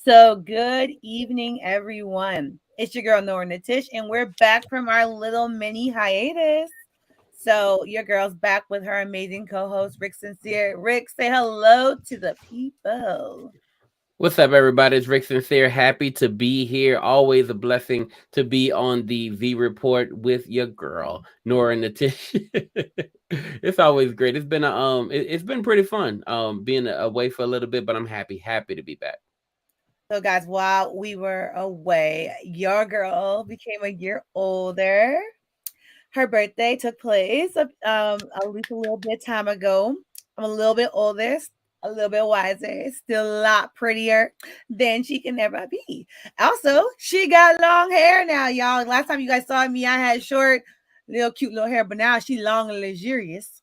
So, good evening, everyone. It's your girl, Nora Natish, and we're back from our little mini hiatus. So, your girl's back with her amazing co host, Rick Sincere. Rick, say hello to the people. What's up, everybody? It's Rick Sincere. Happy to be here. Always a blessing to be on the V Report with your girl, Nora Natish. It's always great. It's been it's been pretty fun. Being away for a little bit, but I'm happy to be back. So, guys, while we were away, your girl became a year older. Her birthday took place at least a little bit time ago. I'm a little bit older, a little bit wiser, still a lot prettier than she can ever be. Also, she got long hair now, y'all. Last time you guys saw me, I had short, little cute little hair, but now she long and luxurious.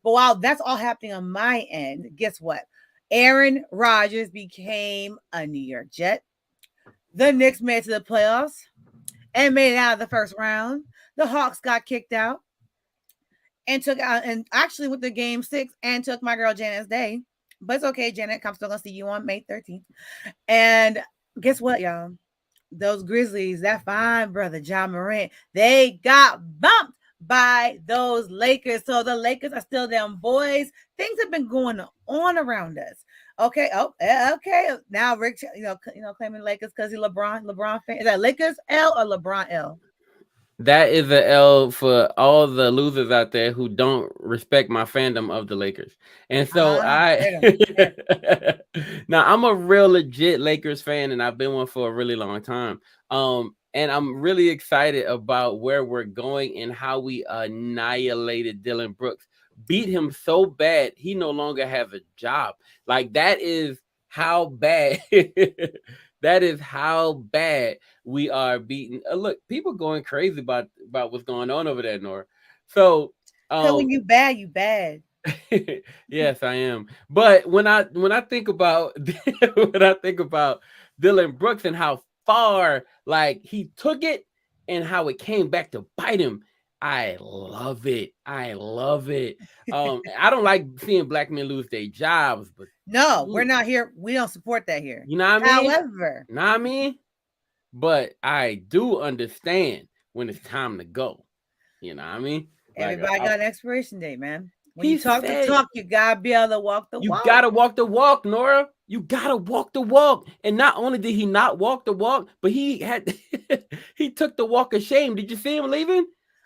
But while that's all happening on my end, guess what? Aaron Rodgers became a New York Jet. The Knicks made it to the playoffs and made it out of the first round. The Hawks got kicked out and took out and actually with the game 6 and took my girl Janet's day. But it's okay, Janet. I'm still gonna see you on May 13th. And guess what, y'all? Those Grizzlies, that fine brother John Morant, they got bumped by those Lakers. So the Lakers are still them boys. Things have been going on around us. Okay. Oh, okay. Now Rick, claiming Lakers because he LeBron fan. Is that Lakers L or LeBron L? That is a L for all the losers out there who don't respect my fandom of the Lakers. And so I Get him. now I'm a real legit Lakers fan and I've been one for a really long time. And I'm really excited about where we're going and how we annihilated Dylan Brooks. Beat him so bad he no longer has a job. Like that is how bad that is how bad we are beating. Look, people going crazy about what's going on over there, Nora. So, Because when um, you bad, you bad. yes, I am. But when I think about when I think about Dylan Brooks and how far like he took it and how it came back to bite him, I love it. I love it. I don't like seeing black men lose their jobs, but No, we're you, not here. We don't support that here. you know what I mean? However, Know what I mean? But I do understand when it's time to go. You know what I mean? Like everybody got an expiration date, man. When you he talk the said, talk, you gotta be able to walk the you walk. gotta walk the walk, Nora. You gotta walk the walk. And not only did he not walk the walk, but he had he took the walk of shame. Did you see him leaving?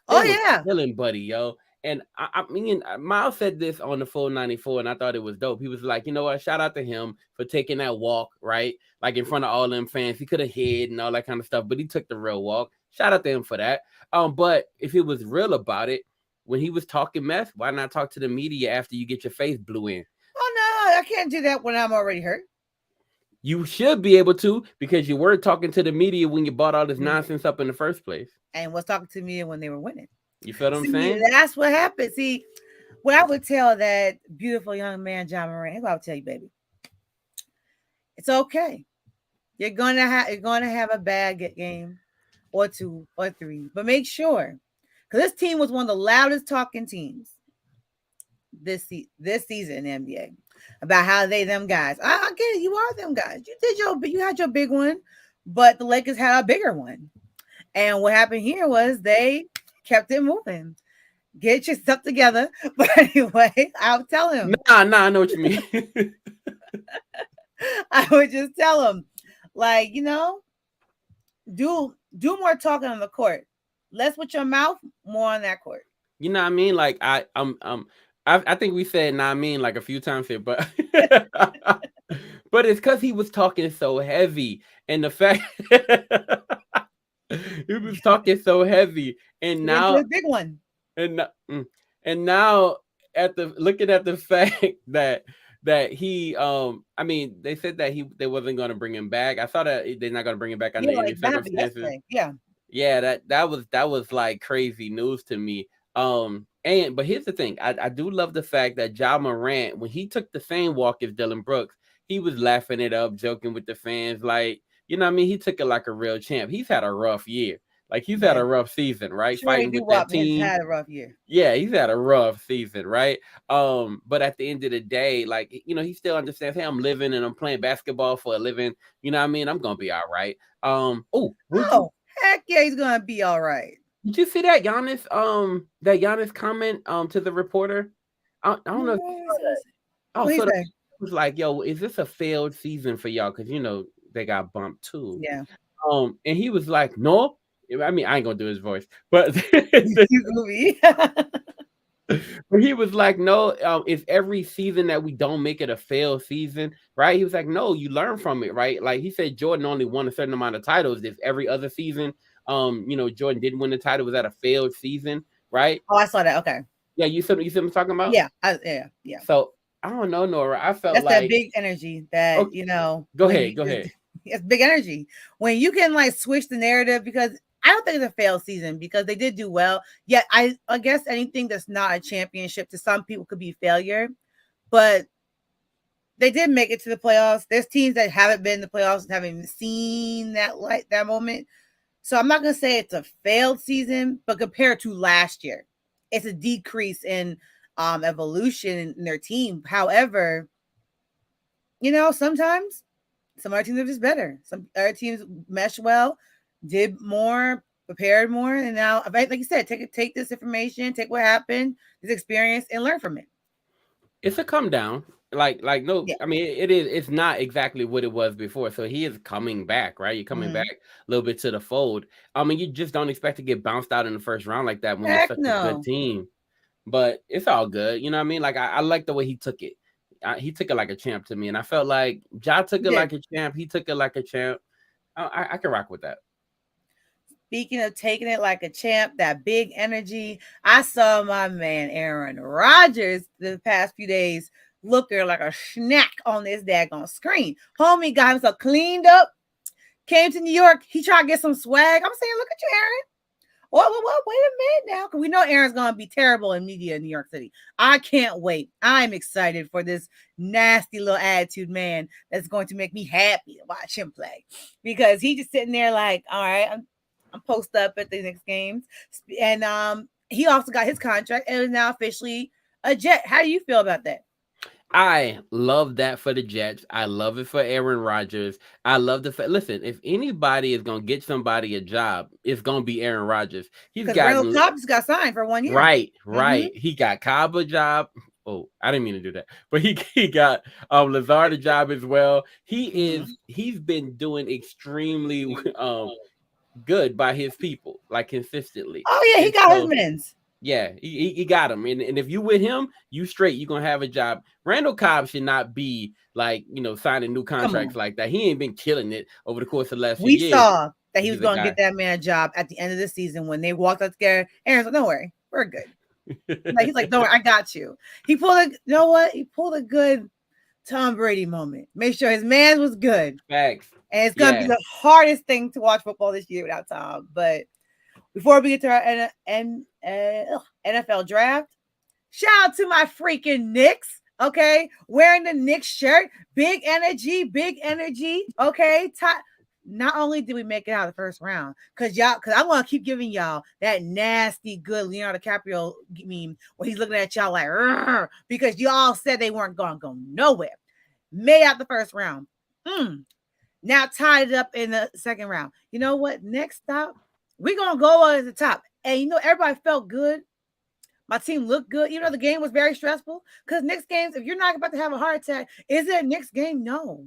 They Oh was yeah. killing Buddy, yo. And I mean, Miles said this on the full 94, and I thought it was dope. He was like, you know what? Shout out to him for taking that walk, right? Like in front of all them fans. He could have hid and all that kind of stuff, but he took the real walk. Shout out to him for that. But if he was real about it, when he was talking mess, why not talk to the media after you get your face blew in? Oh no, I can't do that when I'm already hurt. You should be able to because you were talking to the media when you brought all this Mm. nonsense up in the first place. And was talking to me when they were winning. You feel what I'm See, saying? that's what happened. See, what I would tell that beautiful young man, John Moran, here's what I would tell you, baby. It's okay. You're gonna have a bad game or two or three, but make sure because this team was one of the loudest talking teams this season in the NBA about how they them guys. I get it. You are them guys. You had your big one, but the Lakers had a bigger one. And what happened here was they kept it moving. Get your stuff together. But anyway, I'll tell him. Nah, I know what you mean. I would just tell him, like, do more talking on the court. Less with your mouth, more on that court. You know what I mean? Like I think we said nah I mean like a few times here, but but it's because he was talking so heavy and the fact he was talking so heavy and He went to now his big one. and and now at the looking at the fact that he I mean they said that they wasn't going to bring him back. I thought that they're not going to bring him back under Yeah, any like that happened circumstances. yesterday. Yeah. Yeah, that was like crazy news to me. And but here's the thing, I do love the fact that Ja Morant, when he took the same walk as Dylan Brooks, he was laughing it up, joking with the fans, like you know what I mean. He took it like a real champ. He's had a rough year. Like he's had Yeah. a rough season, right? Trey Fighting with that Doo-Wop has team. had a rough year. Yeah, he's had a rough season, right? But at the end of the day, like he still understands, hey, I'm living and I'm playing basketball for a living. You know what I mean? I'm gonna be all right. Oh, heck yeah, he's gonna be all right. Did you see that Giannis comment to the reporter? I don't know if you saw that. Oh, What he so the say? was like, yo, is this a failed season for y'all? Because they got bumped too. Yeah. And he was like, no. I mean, I ain't gonna do his voice, but You goofy. but he was like, no, if every season that we don't make it a failed season, right? He was like, no, you learn from it, right? Like he said, Jordan only won a certain amount of titles. If every other season, Jordan didn't win the title, was that a failed season, right? Oh, I saw that. Okay. Yeah, you see what I'm talking about? Yeah. Yeah. So I don't know, Nora. I felt That's like that big energy that okay, go ahead. It's big energy when you can like switch the narrative, because I don't think it's a failed season because they did do well. Yet I guess anything that's not a championship to some people could be failure, but they did make it to the playoffs. There's teams that haven't been in the playoffs and haven't seen that moment. So I'm not gonna say it's a failed season, but compared to last year, it's a decrease in evolution in their team. However, sometimes some other teams are just better. Some other teams mesh well, did more, prepared more, and now, like you said, take this information, take what happened, this experience, and learn from it. It's a come down. Like no, Yeah. I mean it's not exactly what it was before. So he is coming back, right? You're coming back a little bit to the fold. I mean, you just don't expect to get bounced out in the first round like that when you're such a good team. But it's all good. You know what I mean? Like I like the way he took it. He took it like a champ to me, and I felt like Ja took it like a champ. He took it like a champ. I can rock with that. Speaking of taking it like a champ, that big energy, I saw my man Aaron Rodgers the past few days looking like a snack on this daggone screen. Homie got himself cleaned up, came to New York. He tried to get some swag. I'm saying, look at you, Aaron. What? Wait a minute now, because we know Aaron's going to be terrible in media in New York City. I can't wait. I'm excited for this nasty little attitude man that's going to make me happy to watch him play, because he just sitting there like, all right, I'm post up at the next games. And he also got his contract and is now officially a Jet. How do you feel about that? I love that for the Jets. I love it for Aaron Rodgers. I love the fact. Listen, if anybody is gonna get somebody a job, it's gonna be Aaron Rodgers. He's got Randall Cobb just got signed for 1 year. Right. Mm-hmm. He got Cobb a job. Oh, I didn't mean to do that, but he got Lazard a job as well. He's been doing extremely good by his people, like consistently. Oh yeah, he got his men's. Yeah, he got him. And if you with him, you straight, you're going to have a job. Randall Cobb should not be like, signing new contracts like that. He ain't been killing it over the course of the last few years. We saw that he was going to get that man a job at the end of the season when they walked out together. Aaron's like, don't worry, we're good. He's like, don't worry, I got you. He pulled He pulled a good Tom Brady moment. Make sure his man was good. Facts. And it's going to be the hardest thing to watch football this year without Tom. But before we get to our NFL draft, shout out to my freaking Knicks, okay? Wearing the Knicks shirt, big energy, okay? Not only did we make it out of the first round, because I want to keep giving y'all that nasty, good Leonardo DiCaprio meme where he's looking at y'all like, because y'all said they weren't going to go nowhere. Made out the first round. Now tied it up in the second round. You know what? Next stop, we're going to go on at the top. And everybody felt good. My team looked good. The game was very stressful. Because Knicks games, if you're not about to have a heart attack, is it a Knicks game? No.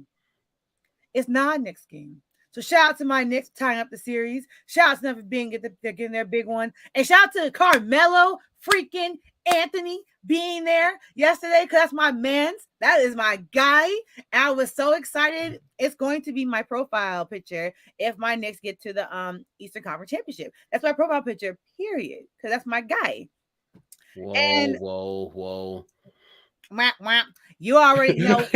It's not a Knicks game. So shout out to my Knicks tying up the series. Shout out to them for getting their big one. And shout out to Carmelo freaking Anthony being there yesterday, because that's my man's. That is my guy. I was so excited. It's going to be my profile picture if my Knicks get to the Eastern Conference Championship. That's my profile picture, period, because that's my guy. Whoa. You already know.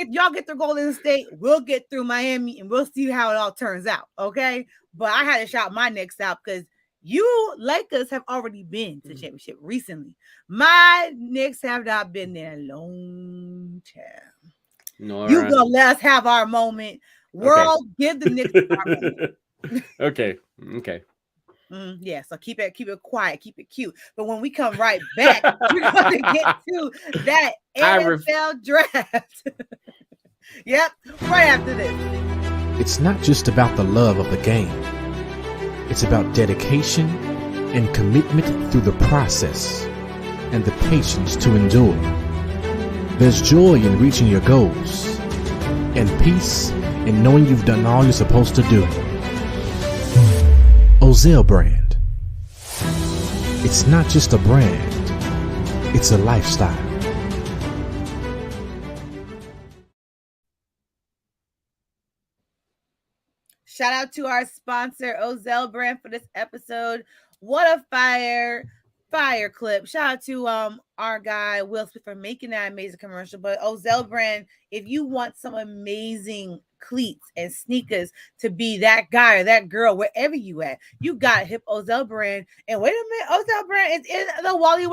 y'all get through Golden State. We'll get through Miami, and we'll see how it all turns out, okay? But I had to shout my Knicks out because you Lakers have already been to the championship recently. My Knicks have not been there a long time. You gonna let us have our moment. World, give the Knicks our moment. Okay. Yeah, so keep it quiet, keep it cute. But when we come right back, we're going to get to that NFL draft. Yep, right after this. It's not just about the love of the game. It's about dedication and commitment through the process and the patience to endure. There's joy in reaching your goals and peace in knowing you've done all you're supposed to do. Ozell brand. It's not just a brand, it's a lifestyle. Shout out to our sponsor, Ozell brand, for this episode. What a fire clip. Shout out to our guy Will Smith for making that amazing commercial. But Ozell brand, if you want some amazing cleats and sneakers to be that guy or that girl wherever you at, you got hip Ozell brand. And wait a minute, Ozell brand is in the Wally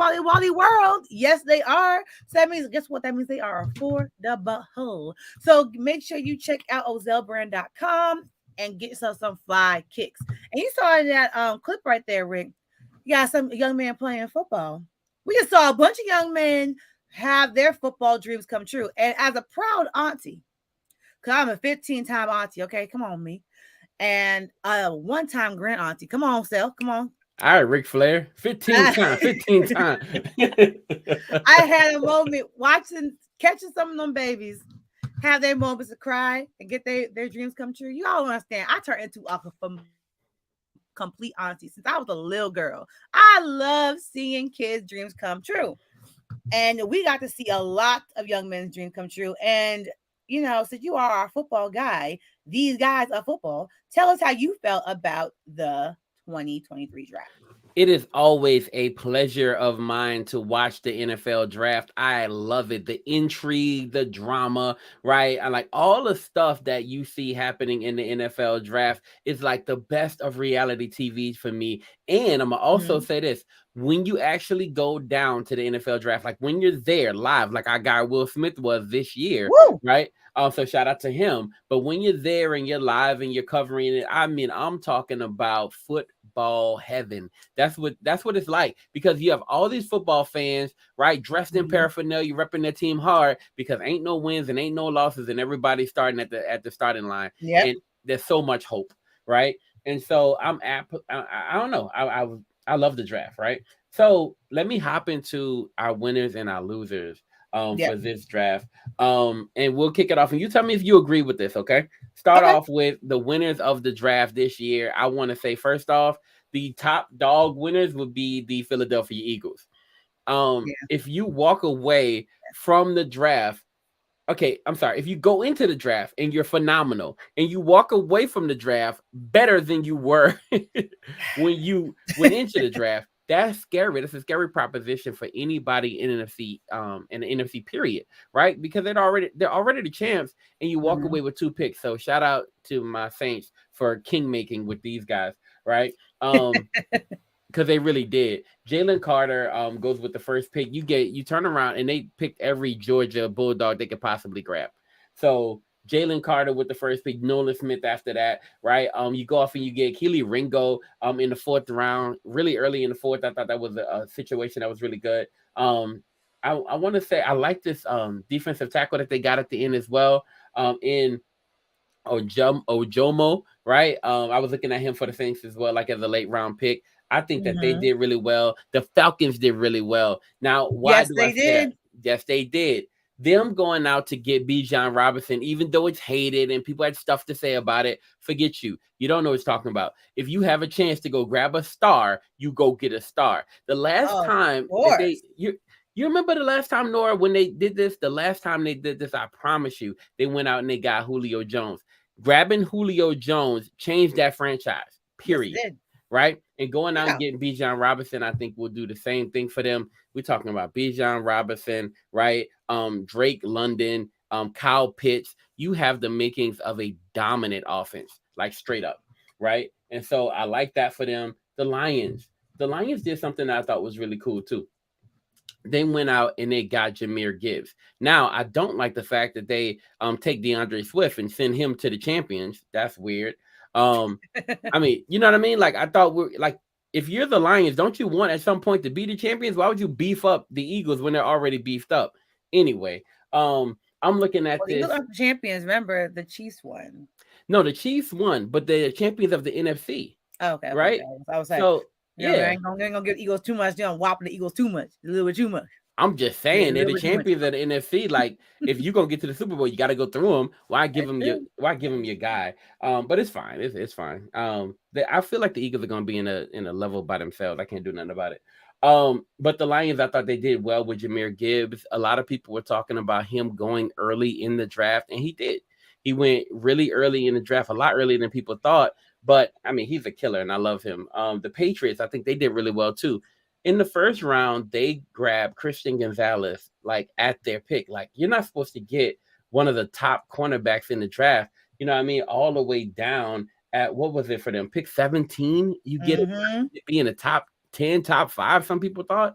world. Yes, they are. So that means, guess what? That means they are affordable. So make sure you check out ozellbrand.com and get yourself some fly kicks. And you saw in that clip right there, Rick, you got some young man playing football. We just saw a bunch of young men have their football dreams come true. And as a proud auntie, because I'm a 15-time auntie, okay? Come on, me. And a one-time grand auntie. Come on, Sel. Come on. All right, Ric Flair. 15 times. I had a moment catching some of them babies have their moments to cry and get their dreams come true. You all understand. I turned into a complete auntie since I was a little girl. I love seeing kids' dreams come true. And we got to see a lot of young men's dreams come true. And, you know, since you are our football guy, these guys are football, tell us how you felt about the 2023 draft. It is always a pleasure of mine to watch the NFL draft. I love it. The intrigue, the drama, right? I like all the stuff that you see happening in the NFL draft is like the best of reality TV for me. And I'm going to also say this. When you actually go down to the NFL draft, like when you're there live, like our guy Will Smith was this year, right? Also, shout out to him. But when you're there and you're live and you're covering it, I mean, I'm talking about football heaven. That's what it's like, because you have all these football fans, right, dressed in paraphernalia, repping their team hard, because ain't no wins and ain't no losses, and everybody's starting at the starting line. And there's so much hope, right? And so I don't know. I love the draft, right? So let me hop into our winners and our losers for this draft. And we'll kick it off. And you tell me if you agree with this, okay? Start off with the winners of the draft this year. I want to say, first off, the top dog winners would be the Philadelphia Eagles. If you walk away from the draft, okay, I'm sorry. If you go into the draft and you're phenomenal and you walk away from the draft better than you were when you went into the draft, that's scary. That's a scary proposition for anybody in NFC, in the NFC period, right? Because they're already the champs, and you walk away with 2 picks. So shout out to my Saints for king making with these guys, right? Because they really did. Jalen Carter goes with the first pick. You turn around and they picked every Georgia Bulldog they could possibly grab. So Jalen Carter with the first pick, Nolan Smith after that, right? You go off and you get Kelee Ringo in the 4th round, really early in the 4th. I thought that was a situation that was really good. I want to say I like this defensive tackle that they got at the end as well. In Ojomo, right? I was looking at him for the Saints as well, like as a late round pick. I think that they did really well. The Falcons did really well. Now, why do I say that? Yes, they did. Them going out to get Bijan Robinson, even though it's hated and people had stuff to say about it, forget you. You don't know what it's talking about. If you have a chance to go grab a star, you go get a star. The last time you remember the last time, Nora, when they did this? The last time they did this, I promise you, they went out and they got Julio Jones. Grabbing Julio Jones changed that franchise, period. Yes, right? And going out and getting Bijan Robinson, I think will do the same thing for them. We're talking about Bijan Robinson, right? Drake London, Kyle Pitts. You have the makings of a dominant offense, like straight up, right? And so I like that for them. The Lions did something that I thought was really cool too. They went out and they got Jahmyr Gibbs. Now, I don't like the fact that they take DeAndre Swift and send him to the champions. That's weird. I mean, you know what I mean? Like, I thought we're like, if you're the Lions, don't you want at some point to be the champions? Why would you beef up the Eagles when they're already beefed up? Anyway, I'm looking at Well, the this. Eagles aren't the champions. Remember, the Chiefs won. No, the Chiefs won, but they're champions of the NFC, Oh, okay, right? I was like, So you know, we yeah, ain't gonna give Eagles too much. You know, whopping the Eagles too much, a little bit too much. I'm just Yeah, a saying they're little the bit too much. champions of the NFC. Like, if you're gonna get to the Super Bowl, you got to go through them. Why give That's them true. your guy? But it's fine. It's fine. I feel like the Eagles are gonna be in a level by themselves. I can't do nothing about it. But the Lions, I thought they did well with Jahmyr Gibbs. A lot of people were talking about him going early in the draft, and he did. He went really early in the draft, a lot earlier than people thought. But I mean, he's a killer, and I love him. The Patriots, I think they did really well too. In the first round, they grabbed Christian Gonzalez like at their pick. Like, you're not supposed to get one of the top cornerbacks in the draft. You know what I mean? All the way down at what was it for them? Pick 17. You get it to be in the top 10, top 5. Some people thought.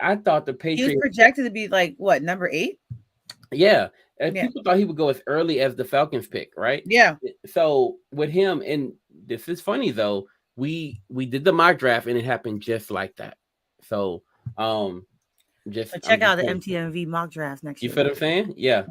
I thought the Patriots. He was projected to be like what, number 8? Yeah. And people thought he would go as early as the Falcons pick, right? Yeah. So with him, and this is funny though, we did the mock draft and it happened just like that. So check out the MTMV mock drafts next year. You feel what I'm saying? Yeah.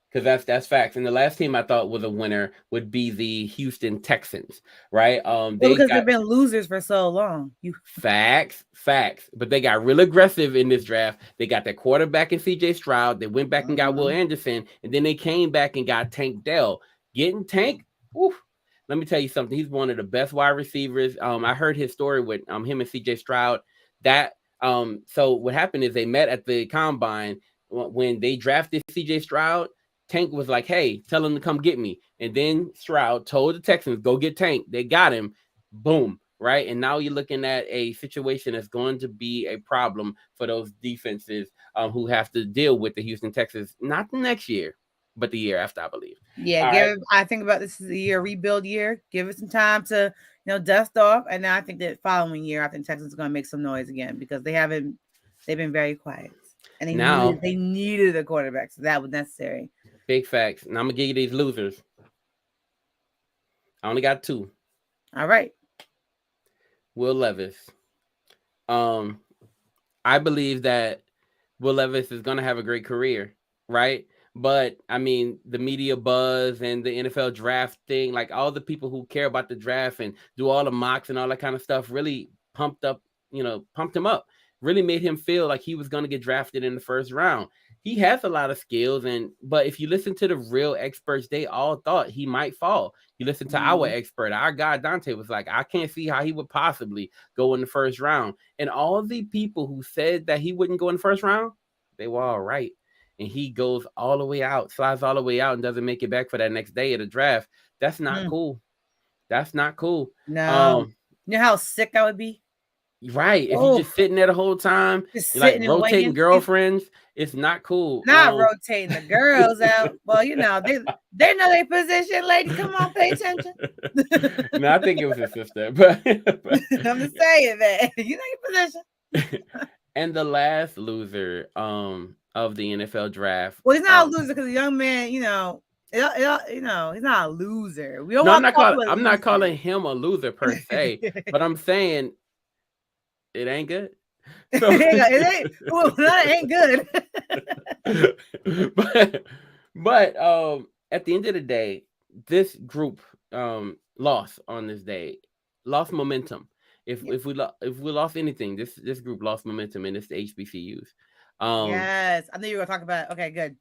Because that's facts. And the last team I thought was a winner would be the Houston Texans, right? Because they've been losers for so long. Facts. But they got real aggressive in this draft. They got their quarterback in CJ Stroud. They went back and got Will Anderson, and then they came back and got Tank Dell. Getting Tank, let me tell you something. He's one of the best wide receivers. I heard his story with him and CJ Stroud. So what happened is they met at the combine when they drafted CJ Stroud. Tank was like, hey, tell him to come get me. And then Stroud told the Texans, go get Tank. They got him. Boom. Right. And now you're looking at a situation that's going to be a problem for those defenses who have to deal with the Houston Texans, not the next year, but the year after, I believe. Yeah. I think about this is a year rebuild year. Give it some time to, dust off. And then I think that following year, I think Texans are going to make some noise again because they've been very quiet. And they needed a quarterback. So that was necessary. Big facts. Now I'm going to give you these losers. I only got 2. All right. Will Levis. I believe that Will Levis is going to have a great career, right? But, I mean, the media buzz and the NFL draft thing, like all the people who care about the draft and do all the mocks and all that kind of stuff really pumped him up, really made him feel like he was going to get drafted in the first round. He has a lot of skills, but if you listen to the real experts, they all thought he might fall. You listen to our expert, our guy Dante was like, I can't see how he would possibly go in the first round. And all the people who said that he wouldn't go in the first round, they were all right. And he goes all the way out, slides all the way out, and doesn't make it back for that next day of the draft. That's not cool. That's not cool. No. You know how sick I would be? Right. If you're just sitting there the whole time, you're like rotating girlfriends, it's not cool. Not rotating the girls out. Well, they know their position, lady. Come on, pay attention. No, I think it was his sister, but I'm just saying that. You know your position. And the last loser of the NFL draft. Well, he's not a loser because the young man, he's not a loser. I'm not calling him a loser per se, but I'm saying it ain't good. So, it ain't good. but at the end of the day, this group lost on this day, lost momentum. If we lost anything, this group lost momentum, and it's the HBCUs. Yes, I knew you were gonna talk about it. Okay, good.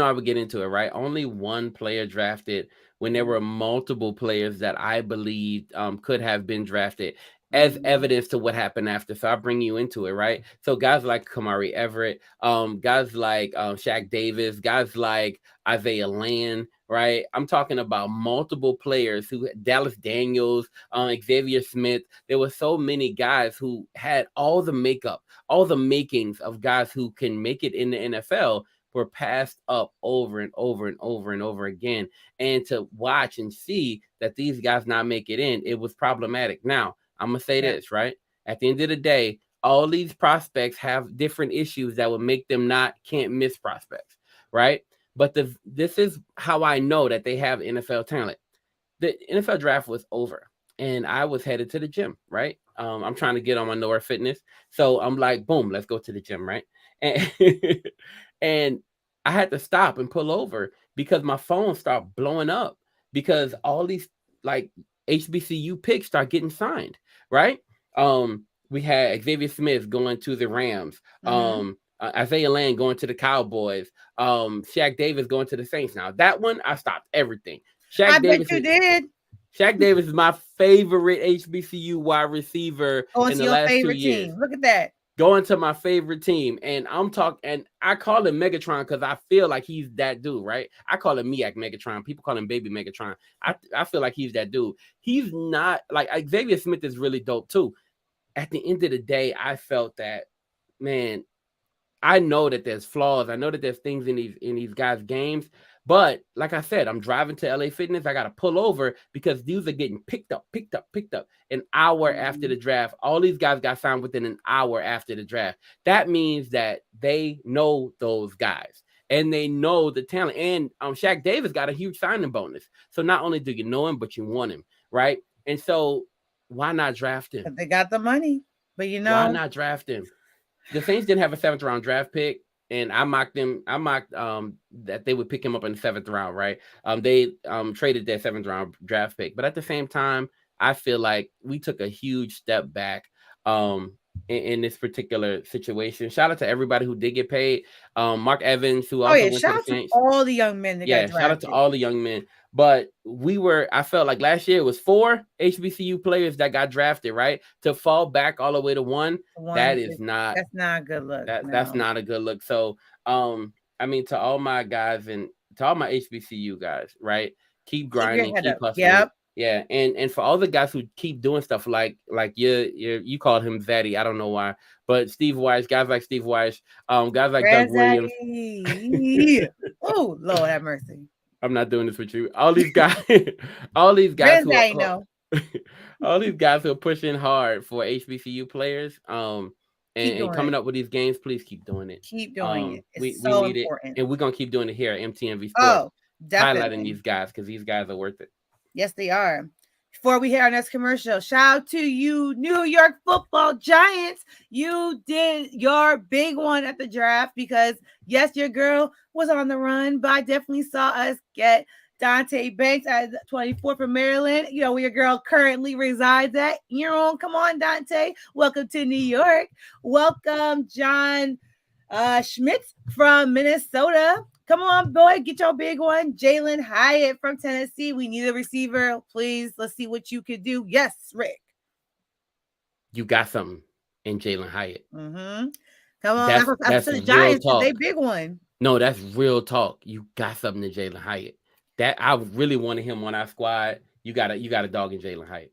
I would get into it, right? Only one player drafted when there were multiple players that I believed could have been drafted as evidence to what happened after. So I'll bring you into it, right? So guys like Kamari Everett, guys like Shaq Davis, guys like Isaiah Land, right? I'm talking about multiple players Dallas Daniels, Xavier Smith. There were so many guys who had all the makeup, all the makings of guys who can make it in the NFL were passed up over and over and over and over again. And to watch and see that these guys not make it in, it was problematic. Now, I'm going to say this, right? At the end of the day, all these prospects have different issues that would make them can't miss prospects, right? But this is how I know that they have NFL talent. the NFL draft was over and I was headed to the gym, right? I'm trying to get on my Nora Fitness. So I'm like, boom, let's go to the gym, right? And, and I had to stop and pull over because my phone started blowing up because all these like HBCU picks start getting signed, right? We had Xavier Smith going to the Rams, Isaiah Land going to the Cowboys, Shaq Davis going to the Saints. Now that one, I stopped everything. I bet you did. Shaq Davis is my favorite HBCU wide receiver in the last 2 years. Look at that. Going to my favorite team. And I'm talking, and I call him Megatron because I feel like he's that dude, right? I call him Miak Megatron. People call him Baby Megatron. I feel like he's that dude. He's not like Xavier Smith is really dope too. At the end of the day, I felt that, man, I know that there's flaws. I know that there's things in these guys' games. But like I said, I'm driving to LA Fitness. I got to pull over because these are getting picked up an hour after the draft. All these guys got signed within an hour after the draft. That means that they know those guys and they know the talent. And Shaq Davis got a huge signing bonus. So not only do you know him, but you want him, right? And so why not draft him? They got the money, but why not draft him? The Saints didn't have a 7th round draft pick. And I mocked them. I mocked that they would pick him up in the 7th round, right? They traded their 7th round draft pick. But at the same time, I feel like we took a huge step back in this particular situation. Shout out to everybody who did get paid. Mark Evans, who also went to the Saints. Shout out to all the young men that got drafted. Shout out to all the young men. But I felt like last year it was 4 HBCU players that got drafted, right? To fall back all the way to one that's not a good look. That's not a good look. So, I mean, to all my guys and to all my HBCU guys, right? Keep grinding, keep hustling. Yep. Yeah, and for all the guys who keep doing stuff like you called him Zaddy, I don't know why, but Steve Weiss, guys like Steve Weiss, guys like Doug Williams. Oh, Lord have mercy. I'm not doing this with you. All these guys, all these guys who are pushing hard for HBCU players, and coming up with these games, please keep doing it. Keep doing it. It's we need important. it, and we're gonna keep doing it here at MTMV Sports. Oh, definitely. Highlighting these guys because these guys are worth it. Yes, they are. Before we hit our next commercial, shout out to you, New York Football Giants. You did your big one at the draft because, yes, your girl was on the run, but I definitely saw us get Dante Banks at 24 from Maryland. You know, where your girl currently resides at. Come on, Dante. Welcome to New York. Welcome, John Schmitz from Minnesota. Come on, boy, get your big one. Jalen Hyatt from Tennessee. We need a receiver. Please, let's see what you could do. Yes, Rick. You got something in Jalen Hyatt. Mm-hmm. Come on, that's the Giants. They big one. No, that's real talk. You got something in Jalen Hyatt. That I really wanted him on our squad. You got a dog in Jalen Hyatt.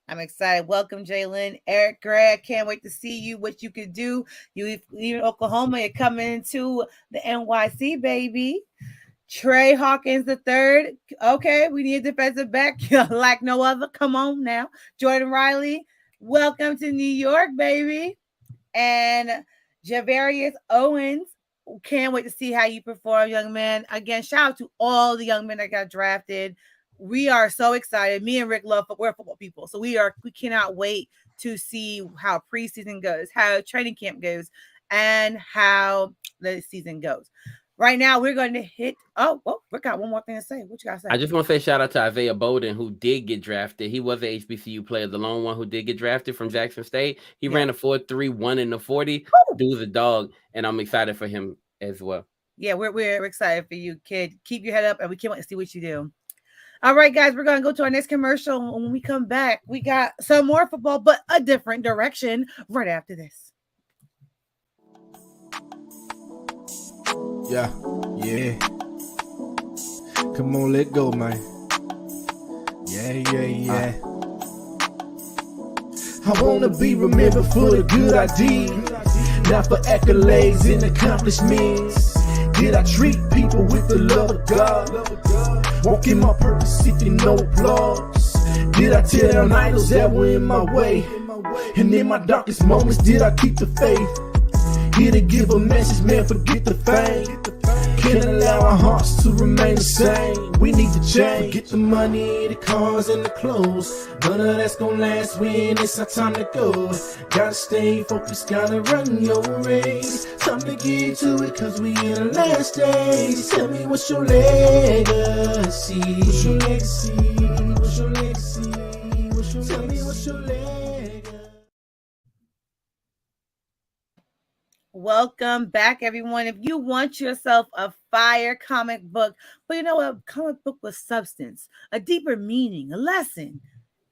I'm excited. Welcome, Jalen. Eric Gray, I can't wait to see you, what you could do. You leave Oklahoma, you're coming into the NYC, baby. Trey Hawkins III. Okay, we need a defensive back like no other. Come on now. Jordan Riley, welcome to New York, baby. And Javarius Owens, can't wait to see how you perform, young man. Again, shout out to all the young men that got drafted. We are so excited. Me and Rick we're football people. So we cannot wait to see how preseason goes, how training camp goes, and how the season goes. Right now, we're going to hit. We got one more thing to say. What you got to say? I just want to say shout out to Isaiah Bowden, who did get drafted. He was an HBCU player, the lone one who did get drafted from Jackson State. He ran a 4.31 in the 40. Dude's a dog, and I'm excited for him as well. Yeah, we're excited for you, kid. Keep your head up, and we can't wait to see what you do. All right, guys, we're going to go to our next commercial. When we come back, we got some more football, but a different direction right after this. Yeah. Come on, let go, man. Yeah. I want to be remembered for the good I did, not for accolades and accomplishments. Did I treat people with the love of God? Walk in my purpose, seeking no applause. Did I tear down idols that were in my way? And in my darkest moments, did I keep the faith? Here to give a message, man, forget the fame. can't allow our hearts to remain the same. We need to change. Get the money, the cars, and the clothes. None of that's gonna last when it's our time to go. Gotta stay focused, gotta run your race. Time to get to it, cause we in the last days. Tell me what's your legacy? What's your legacy? What's your legacy? Tell me what's your legacy? Welcome back, everyone. If you want yourself a fire comic book, but you know what, comic book with substance, a deeper meaning, a lesson,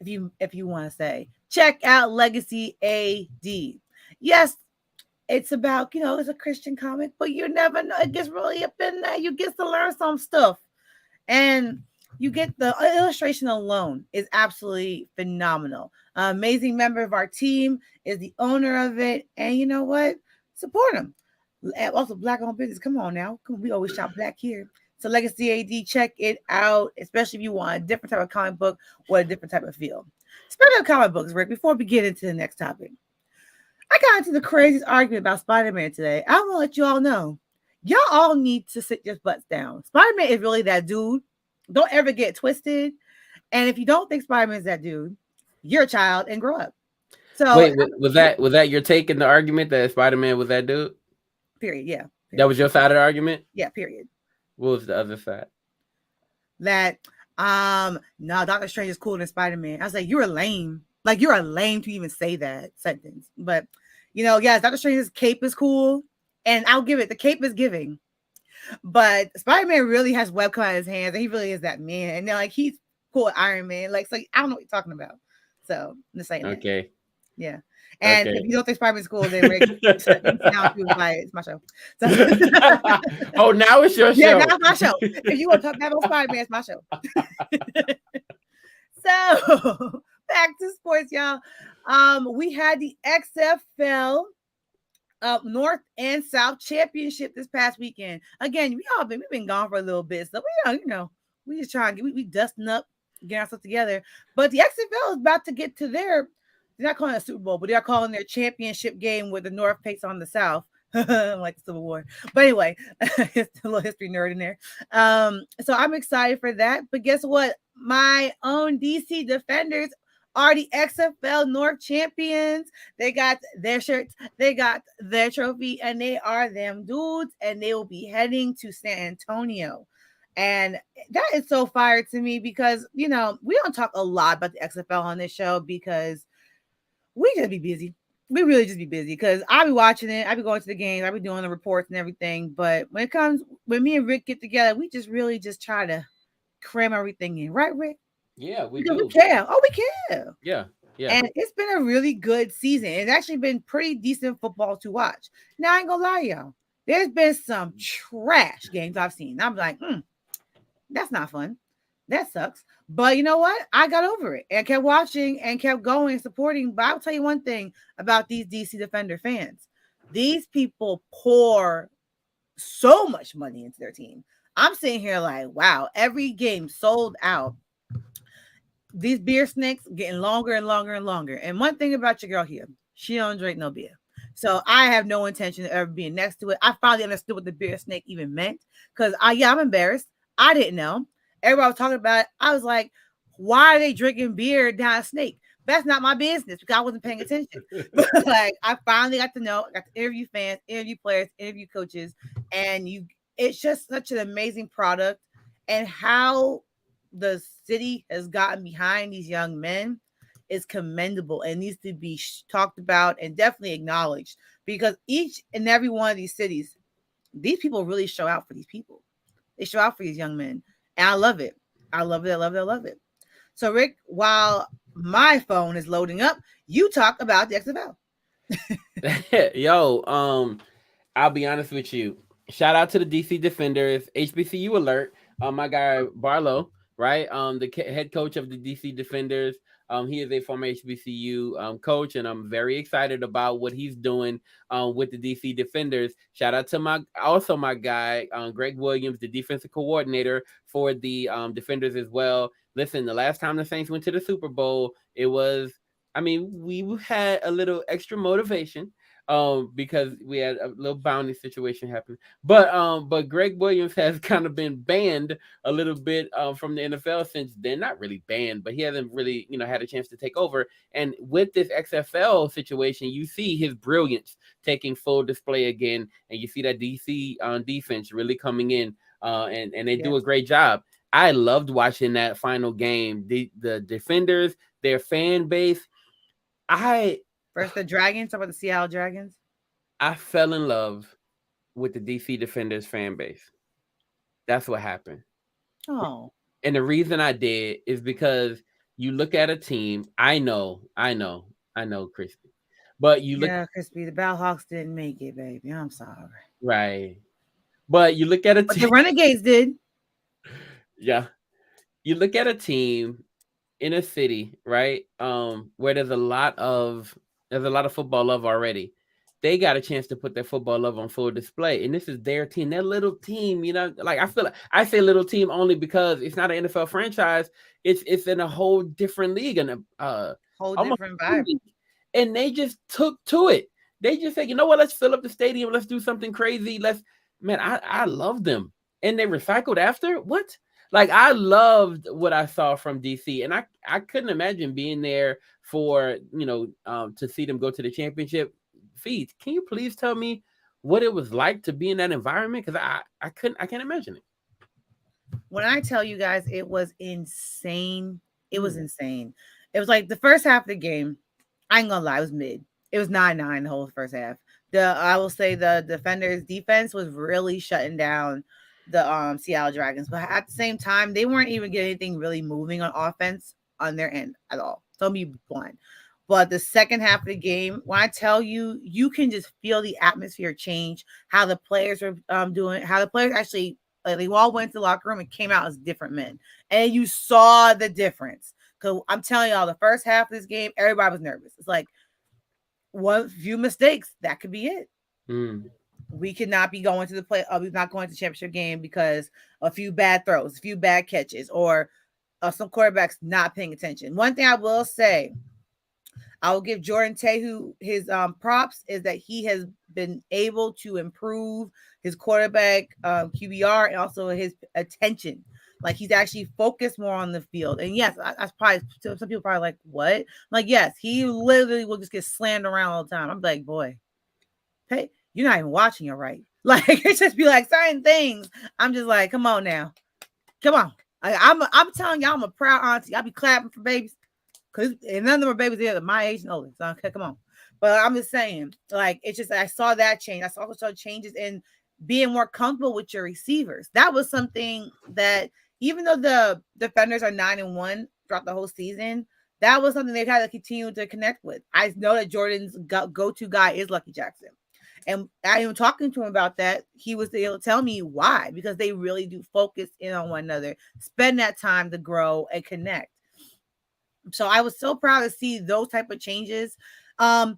if you want to say, check out Legacy AD. Yes, it's about, it's a Christian comic, but you never know, it gets really up in there. You get to learn some stuff, and you get the illustration alone is absolutely phenomenal. Amazing member of our team is the owner of it, and you know what? Support them. Also, Black-owned business. Come on now. We always shop black here. So Legacy AD, check it out, especially if you want a different type of comic book or a different type of feel. Speaking of comic books, Rick, before we get into the next topic, I got into the craziest argument about Spider-Man today. I want to let you all know, y'all all need to sit your butts down. Spider-Man is really that dude. Don't ever get twisted. And if you don't think Spider-Man is that dude, you're a child and grow up. So wait, was that your take in the argument that Spider-Man was that dude? Period. Yeah. Period. That was your side of the argument? Yeah, period. What was the other side? That no, Doctor Strange is cooler than Spider-Man. I was like, you're a lame. Like, you're a lame to even say that sentence. But yes, Doctor Strange's cape is cool. And I'll give it, the cape is giving. But Spider-Man really has web coming out of his hands, and he really is that man. And they're like, he's cool with Iron Man. Like, so I don't know what you're talking about. So I'm just saying okay. That. Yeah. And if you don't think Spider-Man's cool, then Rick, now it's my show. So, oh, now it's your show. Yeah, now it's my show. If you want to talk about Spider-Man, it's my show. So back to sports, y'all. We had the XFL North and South Championship this past weekend. Again, we've been gone for a little bit, so we just trying to we dusting up, getting ourselves together. But the XFL is about to get to they're not calling it a Super Bowl, but they're calling their championship game with the North takes on the South. Like the Civil War. But anyway, it's a little history nerd in there. So I'm excited for that. But guess what? My own DC Defenders are the XFL North champions. They got their shirts, they got their trophy, and they are them dudes, and they will be heading to San Antonio. And that is so fire to me because, we don't talk a lot about the XFL on this show because we just be busy. We really just be busy because I'll be watching it. I'll be going to the games. I'll be doing the reports and everything. But when me and Rick get together, we just really just try to cram everything in. Right, Rick? Yeah, we because do. We care. Oh, we care. Yeah. And it's been a really good season. It's actually been pretty decent football to watch. Now, I ain't gonna lie, y'all. There's been some trash games I've seen. I'm like, that's not fun. That sucks. But you know what? I got over it and kept watching and kept going and supporting. But I'll tell you one thing about these DC Defender fans. These people pour so much money into their team. I'm sitting here like, wow, every game sold out. These beer snakes getting longer and longer and longer. And one thing about your girl here, she don't drink no beer. So I have no intention of ever being next to it. I finally understood what the beer snake even meant. Because I'm embarrassed. I didn't know. Everybody was talking about it. I was like, why are they drinking beer down a snake? That's not my business because I wasn't paying attention. But like, I finally got to know. I got to interview fans, interview players, interview coaches, and it's just such an amazing product. And how the city has gotten behind these young men is commendable and needs to be talked about and definitely acknowledged because each and every one of these cities, these people really show out for these people. They show out for these young men. And I love it. I love it. I love it. I love it. So, Rick, while my phone is loading up, you talk about the XFL. Yo, I'll be honest with you. Shout out to the DC Defenders. HBCU alert. My guy Barlow, right? The head coach of the DC Defenders. He is a former HBCU coach, and I'm very excited about what he's doing with the DC Defenders. Shout out to my guy, Greg Williams, the defensive coordinator for the Defenders as well. Listen, the last time the Saints went to the Super Bowl, we had a little extra motivation because we had a little bounty situation happen. But Greg Williams has kind of been banned a little bit from the NFL since then. Not really banned, but he hasn't really, had a chance to take over. And with this XFL situation, you see his brilliance taking full display again, and you see that DC defense really coming in, and they do a great job. I loved watching that final game. The defenders, their fan base. First the Dragons, about the Seattle Dragons. I fell in love with the DC Defenders fan base. That's what happened. Oh. And the reason I did is because you look at a team. I know, Crispy. But you look Crispy, the Battlehawks didn't make it, baby. I'm sorry. Right. But you look at a team. But the Renegades did. Yeah. You look at a team in a city, right? Where there's a lot of football love already. They got a chance to put their football love on full display, and this is their team, their little team. Like I feel like I say little team only because it's not an NFL franchise. It's in a whole different league and whole different vibe. And they just took to it. They just said, you know what? Let's fill up the stadium. Let's do something crazy. I love them, and they recycled after what? Like, I loved what I saw from DC, and I couldn't imagine being there for, to see them go to the championship. Feeds, can you please tell me what it was like to be in that environment? Because I can't imagine it. When I tell you guys, it was insane. It was insane. It was like the first half of the game, I ain't gonna lie, it was mid. It was 9-9 the whole first half. I will say the Defenders defense was really shutting down the Seattle Dragons, but at the same time, they weren't even getting anything really moving on offense on their end at all. So I'll be blunt. But the second half of the game, when I tell you, you can just feel the atmosphere change, how the players are doing, how the players actually, they all went to the locker room and came out as different men. And you saw the difference. Because I'm telling y'all, the first half of this game, everybody was nervous. It's like one few mistakes, that could be it. We could not be going to the we're not going to the championship game because a few bad throws, a few bad catches, or some quarterbacks not paying attention. One thing I will say, I will give Jordan Tehu his props is that he has been able to improve his quarterback QBR and also his attention. Like, he's actually focused more on the field. And yes, that's probably some people probably like, what? I'm like, yes, he literally will just get slammed around all the time. I'm like, boy, hey, you're not even watching it right. Like, it just be like certain things. I'm just like, come on now. Come on. I'm telling y'all, I'm a proud auntie. I'll be clapping for babies. Because none of them are babies there my age and older. So okay, come on. But I'm just saying, like, it's just, I saw that change. I also saw changes in being more comfortable with your receivers. That was something that, even though the Defenders are 9-1 throughout the whole season, that was something they've had to continue to connect with. I know that Jordan's go-to guy is Lucky Jackson. And I am talking to him about that. He was able to tell me why, because they really do focus in on one another, spend that time to grow and connect. So I was so proud to see those type of changes. The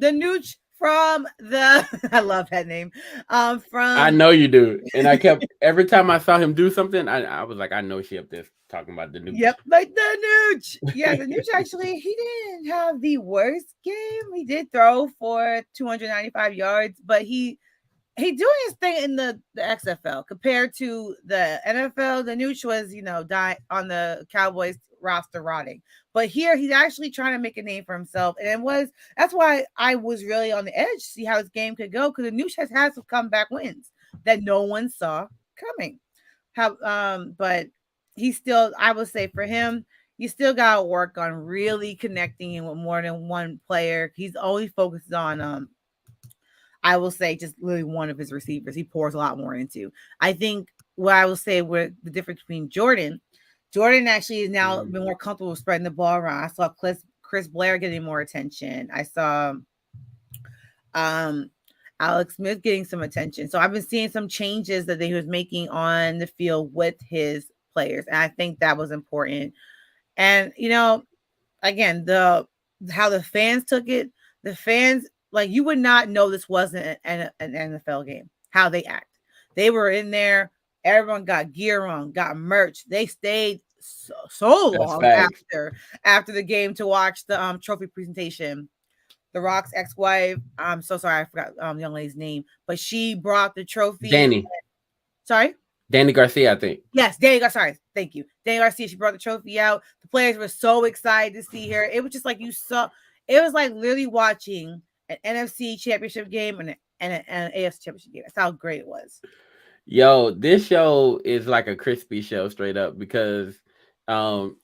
Nooch from the I love that name. I know you do. And I kept every time I saw him do something, I was like, I know she up there talking about the Nooch. Yep, like the Nooch. Yeah, the Nooch actually, he didn't have the worst game. He did throw for 295 yards, but he doing his thing in the XFL compared to the NFL. The Nooch was, die on the Cowboys roster rotting, but here he's actually trying to make a name for himself, and that's why I was really on the edge to see how this game could go, because the Nooch has had some comeback wins that no one saw coming. But he still, I would say for him, you still got to work on really connecting him with more than one player. He's always focused on I will say just literally one of his receivers. He pours a lot more into. I think what I will say with the difference between Jordan actually is now been more comfortable with spreading the ball around. I saw Chris Blair getting more attention. I saw Alex Smith getting some attention. So I've been seeing some changes that he was making on the field with his players. And I think that was important. And, again, how the fans took it, the fans, like, you would not know this wasn't an NFL game, how they act. They were in there. Everyone got gear on, got merch. They stayed so long after the game to watch the trophy presentation. The Rock's ex-wife. I'm so sorry, I forgot the young lady's name, but she brought the trophy. Danny. Sorry? Danny Garcia, I think. Yes, Danny Garcia. Sorry, thank you. Danny Garcia. She brought the trophy out. The players were so excited to see her. It was just like you saw. It was like literally watching an NFC championship game and an AFC championship game. That's how great it was. Yo, this show is like a Crispy show straight up because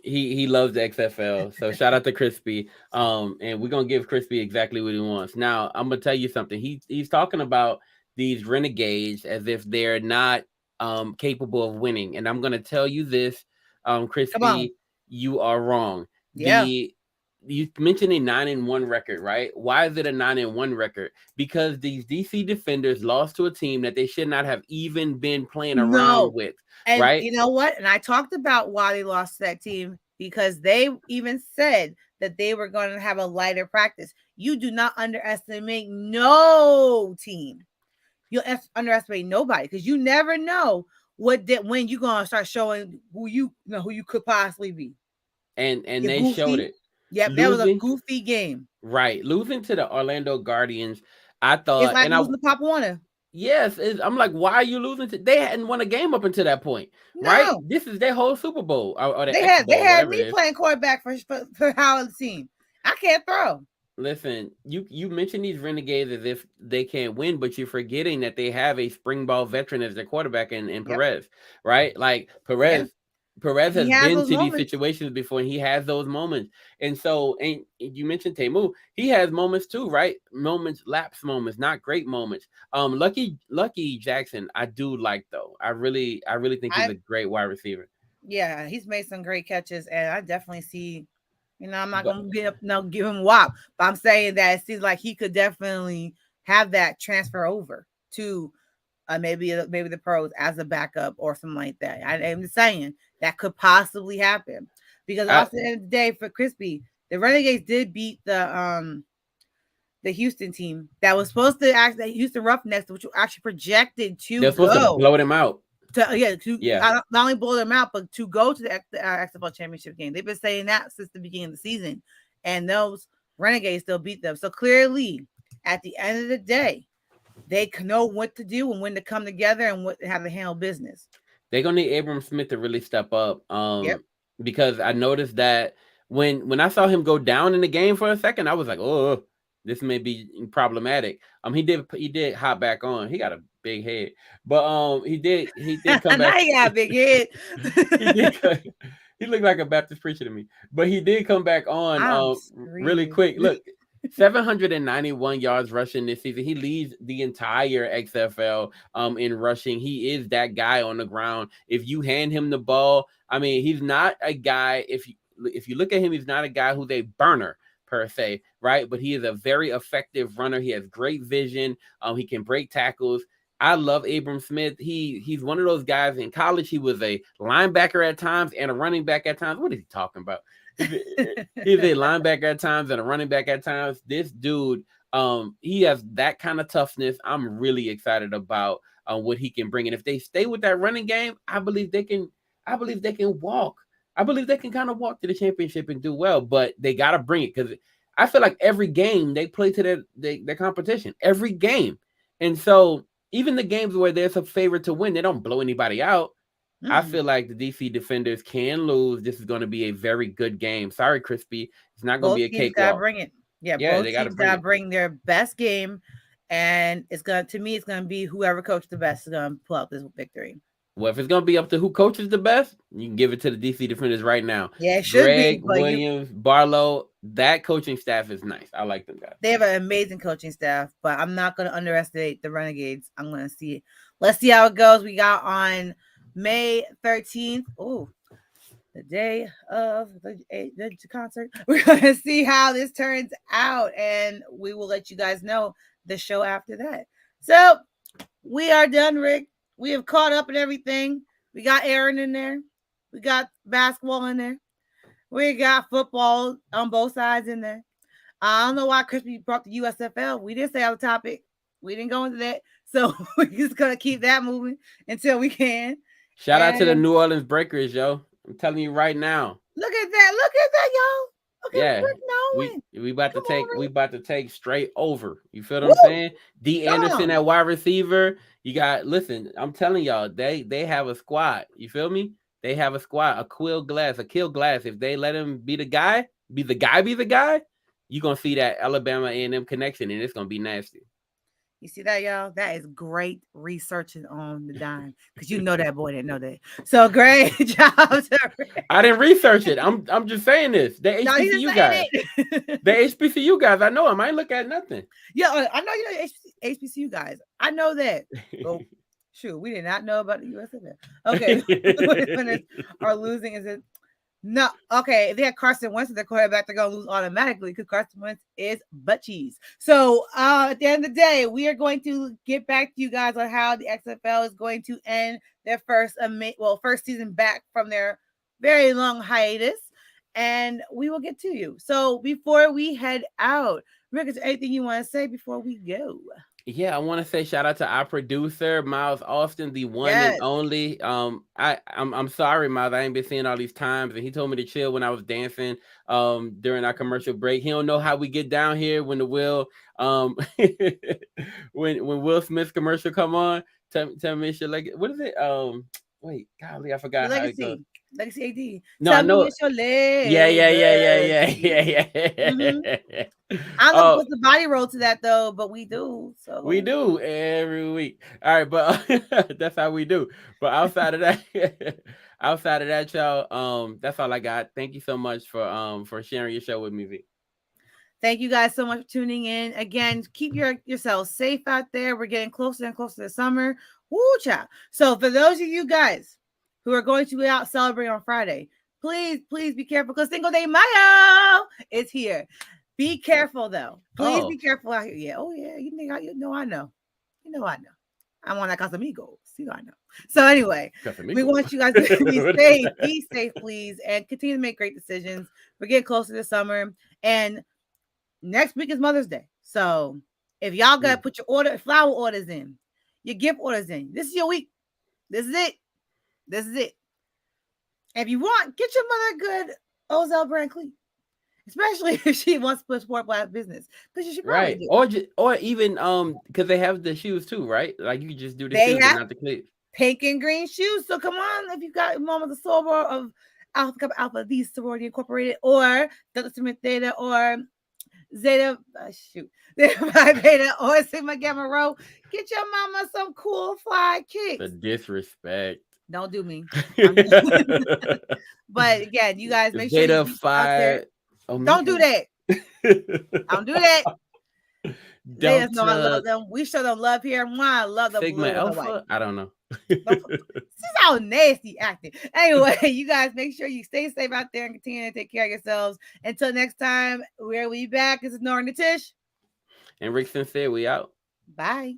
he loves the XFL. So shout out to Crispy. And we're gonna give Crispy exactly what he wants. Now I'm gonna tell you something. He's talking about these renegades as if they're not capable of winning. And I'm gonna tell you this, Crispy, you are wrong. Yeah. You mentioned a 9-1 record, right? Why is it a 9-1 record? Because these DC Defenders lost to a team that they should not have even been playing around with, and right? You know what? And I talked about why they lost to that team because they even said that they were going to have a lighter practice. You do not underestimate no team. You'll underestimate nobody because you never know when you're going to start showing who you could possibly be. And they showed it. Yep, that was a goofy game. Right. Losing to the Orlando Guardians, I thought. It's like losing to Pop Warner. Yes. I'm like, why are you losing they hadn't won a game up until that point. No. Right? This is their whole Super Bowl. Or they had me playing quarterback for Howard's team. I can't throw. Listen, you mentioned these Renegades as if they can't win, but you're forgetting that they have a spring ball veteran as their quarterback in Perez, right? Like Perez. Yeah. Perez has been to these situations before, and he has those moments. And so, and you mentioned Temu, he has moments too, right? Lapse moments, not great moments. Lucky Jackson, I do like though. I really think he's a great wide receiver. Yeah, he's made some great catches, and I definitely see. I'm not gonna give him WAP, but I'm saying that it seems like he could definitely have that transfer over to maybe the pros as a backup or something like that. I'm just saying that could possibly happen because also at the end of the day for Crispy, the Renegades did beat the Houston team that was supposed to actually Houston Roughnecks, which were actually projected to they're supposed to blow them out. Not only blow them out, but to go to the XFL championship game. They've been saying that since the beginning of the season, and those Renegades still beat them. So clearly, at the end of the day, they know what to do and when to come together and how to handle business. They're gonna need Abram Smith to really step up. Because I noticed that when I saw him go down in the game for a second, I was like, oh, this may be problematic. He did hop back on. He got a big head, but he did come back. He got a big head. He looked like a Baptist preacher to me, but he did come back on really quick. Look, 791 yards rushing this season. He leads the entire XFL in rushing. He is that guy on the ground. If you hand him the ball, I mean, he's not a guy. If you look at him, he's not a guy who's a burner per se, right? But he is a very effective runner. He has great vision. He can break tackles. I love Abram Smith. He's one of those guys. In college, he was a linebacker at times and a running back at times. What is he talking about? He's a linebacker at times and a running back at times. This dude, he has that kind of toughness. I'm really excited about what he can bring. And if they stay with that running game, I believe they can walk. I believe they can kind of walk to the championship and do well, but they got to bring it because I feel like every game they play to their competition, every game. And so even the games where there's a favorite to win, they don't blow anybody out. I feel like the DC Defenders can lose. This is going to be a very good game. Sorry, Crispy. It's not going to be a cakewalk. Gotta bring it. Yeah, both teams got to bring their best game. And it's going to be whoever coached the best is going to pull out this victory. Well, if it's going to be up to who coaches the best, you can give it to the DC Defenders right now. Yeah, it should Greg Williams, Barlow, that coaching staff is nice. I like them guys. They have an amazing coaching staff, but I'm not going to underestimate the Renegades. I'm going to see it. Let's see how it goes. We got on May 13th. Oh, the day of the concert. We're going to see how this turns out, and we will let you guys know the show after that. So we are done, Rick. We have caught up and everything. We got Aaron in there. We got basketball in there. We got football on both sides in there. I don't know why Crispy brought the USFL. We didn't say our topic. We didn't go into that. So we're just going to keep that moving until we can. Shout out to the New Orleans Breakers, yo. I'm telling you right now. Look at that. Look at that, yo. Okay, yeah. no. going. We about to Come on, take straight over. You feel what Woo! I'm saying? D Come Anderson on. at wide receiver. You got listen, I'm telling y'all, they have a squad. You feel me? They have a squad, a kill glass. If they let him be the guy, you're gonna see that Alabama A&M connection, and it's gonna be nasty. You see that, y'all? That is great researching on the dime because you know that boy didn't know that. So great job. I didn't research it. I'm just saying this. The No, he's HBCU just guys. saying it. The HBCU guys. I know them. I ain't look at nothing. Yeah, I know you know HBCU guys. I know that. Oh, shoot, we did not know about the USFL. Okay, are losing. Is it? No, okay. If they had Carson Wentz as their quarterback, they're gonna lose automatically because Carson Wentz is butt cheese. So at the end of the day, we are going to get back to you guys on how the XFL is going to end their first season back from their very long hiatus, and we will get to you. So before we head out, Rick, is there anything you want to say before we go? Yeah, I want to say shout out to our producer, Miles Austin, the one and only. I'm sorry, Miles. I ain't been seeing all these times, and he told me to chill when I was dancing during our commercial break. He don't know how we get down here when the when Will Smith's commercial come on. Tell me it's your leg. What is it? Wait, golly, I forgot how it goes. Legacy AD. No, I know. Yeah. I don't know what's the body roll to that though, but we do. So we do every week. All right, but that's how we do. But outside of that, y'all, that's all I got. Thank you so much for sharing your show with me, V. Thank you guys so much for tuning in. Again, keep yourselves safe out there. We're getting closer and closer to summer. Woo, child. So for those of you guys who are going to be out celebrating on Friday, please be careful because Cinco de Mayo is here. Be careful though. Please be careful out here. Yeah. Oh yeah. You know I know. I'm on that Casamigos. I know. So anyway, we want you guys to be safe. Be safe, please, and continue to make great decisions. We're getting closer to summer, and next week is Mother's Day. So if y'all gotta put your flower orders in, your gift orders in. This is your week. This is it. If you want, get your mother a good Ozell brand cleat. Especially if she wants to support Black business, because you should probably do. Or even because they have the shoes too, right? Like you can just do the shoes and not the cleats. Pink and green shoes. So come on, if you got Mama the Sober of Alpha V Sorority Incorporated, or Delta Sigma Theta, or Zeta Phi Beta, or Sigma Gamma Rho, get your mama some cool fly kicks. The disrespect. Don't do me. But again, you guys make sure Zeta Phi. Don't do that. Don't do that. Let us know I love them. We show them love here. I love them. Sigma Alpha? I don't know. This is how nasty acting. Anyway, you guys make sure you stay safe out there and continue to take care of yourselves. Until next time, we'll be back. This is Nora and Tish. And Rick Sincere, we out. Bye.